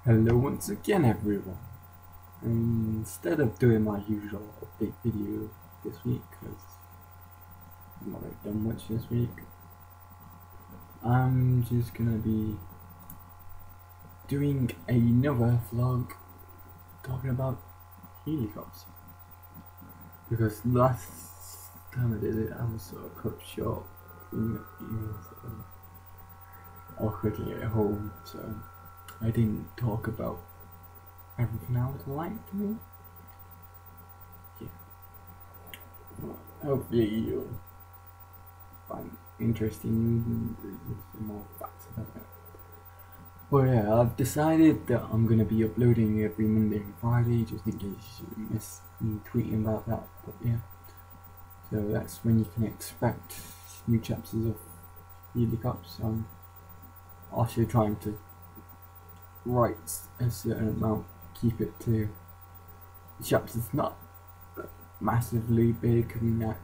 Hello once again everyone. Instead of doing my usual update video this week, because I've not really done much this week, I'm just gonna be doing another vlog talking about Heely cups. Because last time I did it, I was sort of cut short, I was cooking at home, so I didn't talk about everything I would like to do. Hopefully you'll find interesting some more facts about it. But yeah, I've decided that I'm gonna be uploading every Monday and Friday, just in case you miss me tweeting about that. But yeah, so that's when you can expect new chapters of Heely Cups. I'm also trying to write a certain amount, keep it to chapters not massively big. I mean, I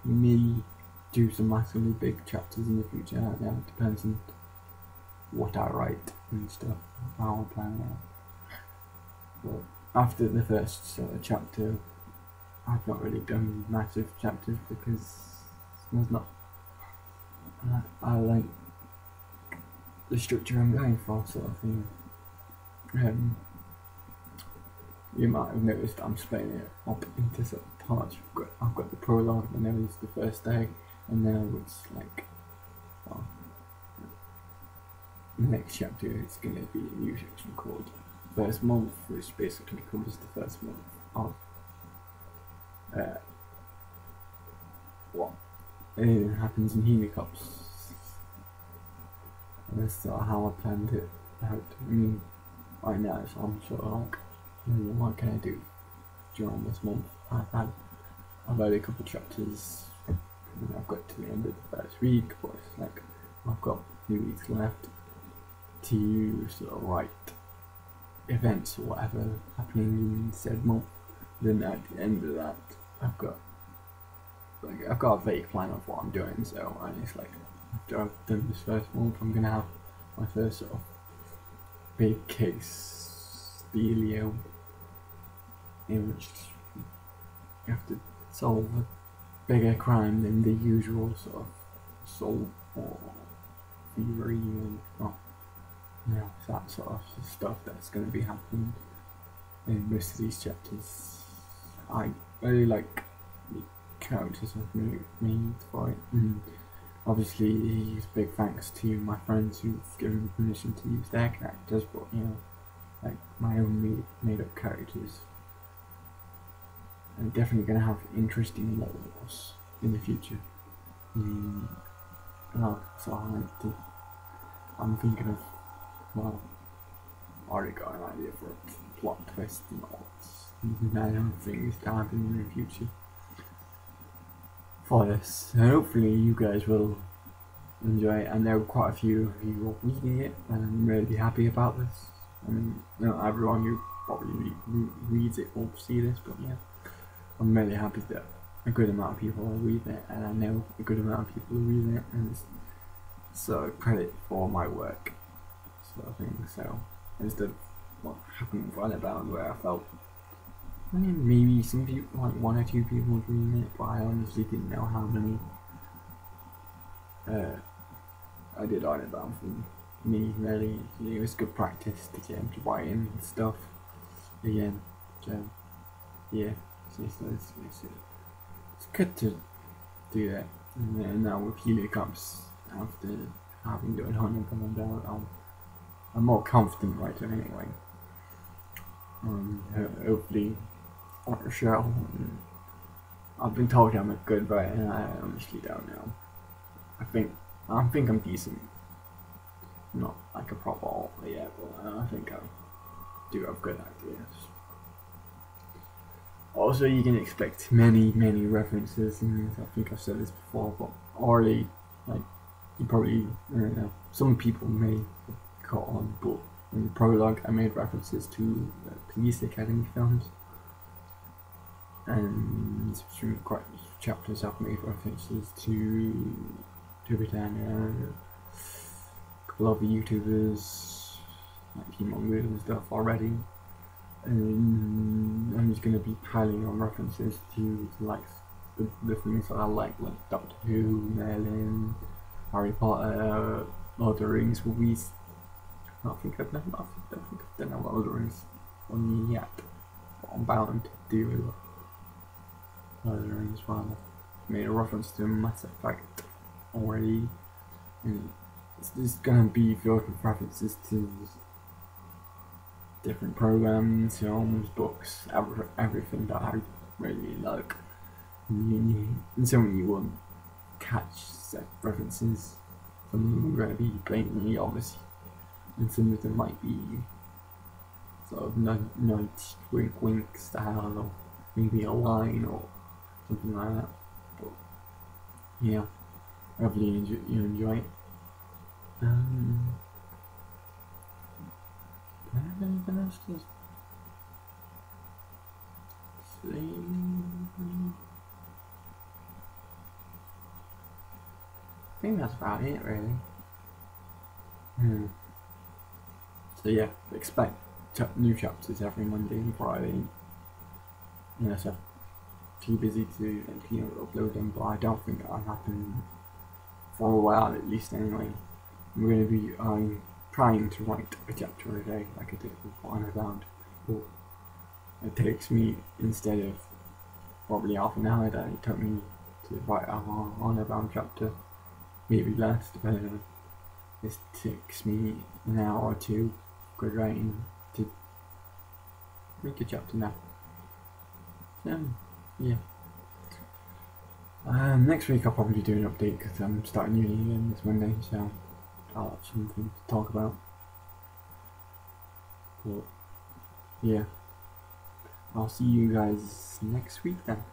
may do some massively big chapters in the future. Yeah, it depends on what I write and stuff, how I plan it. But after the first chapter, I've not really done massive chapters because there's not. I like the structure I'm going for, sort of thing. You might have noticed I'm splitting it up into sort of parts. I've got the prologue, and then it's the first day, and now it's like, well, the next chapter is going to be a new section called First Month, which basically covers the first month of what happens in Heely Cups. And that's sort of how I planned it out. I mean, right now so I'm sort of like, what can I do during this month? I've had a couple of chapters. I've got to the end of the first week, but it's like I've got a few weeks left to sort of write events or whatever happening in said month. Then at the end of that, I've got a vague plan of what I'm doing. So it's like after I've done this first month, I'm gonna have my first sort of big case dealio in which you have to solve a bigger crime than the usual sort of assault or thievery and it's that sort of stuff that's going to be happening in most of these chapters. I really like the characters I've made for it, and obviously big thanks to my friends who've given me permission to use their characters, but like my own made up characters are definitely going to have interesting levels in the future. So I'm thinking of, well, I already got an idea for a plot twist and all things to happen in the future for this. And hopefully you guys will enjoy it. I know quite a few of you are reading it, and I'm really happy about this. I mean, not everyone who probably reads it will see this, but yeah, I'm really happy that a good amount of people are reading it, and I know a good amount of people are reading it, and it's so credit for my work, sort of thing. So instead of what happened right about where I felt, I mean, maybe some people, like one or two people were reading it, but I honestly didn't know how many I did on it about from me. Really, it was good practice to get into writing stuff again. So yeah, it's good to do that. And now with Heely Cups, after having done 100 on down, I'm more confident writer anyway. Hopefully, or shall. I've been told I'm a good writer, and I honestly don't know. I think I'm decent. Not like a proper author yet, but I think I do have good ideas. Also, you can expect many references, and I think I've said this before, but already, like, you probably, I don't know, some people may have caught on, but in the prologue I made references to Police Academy films, and through quite a few chapters I've made references to Britannia, a couple of YouTubers, like humongous and stuff already. And I'm just gonna be piling on references to like the things that I like Doctor Who, Merlin, Harry Potter, Lord of the Rings movies. I don't think I've done a Lord of the Rings one yet, but I'm bound to do Lord of the Rings one. I made a reference to Mass Effect already, and it's just gonna be filled with references to different programs, films, books, everything that I really like. And some of you won't catch set references, some of them are going to be blatantly obvious, and some of them might be sort of nice wink wink style, or maybe a line or something like that. But yeah, hopefully you enjoy it. I have anything else to say? I think that's about it, really. So yeah, expect new chapters every Monday and Friday. Unless I'm too busy to upload them, but I don't think that'll happen for a while at least anyway. I'm going to be trying to write a chapter a day like I did with Honor-Bound. It takes me, instead of probably half an hour that it took me to write a Honor-Bound chapter, maybe less depending on it takes me an hour or two good writing to make a chapter now. So yeah. Next week I'll probably do an update because I'm starting uni again this Monday, so I'll have something to talk about. But yeah, I'll see you guys next week then.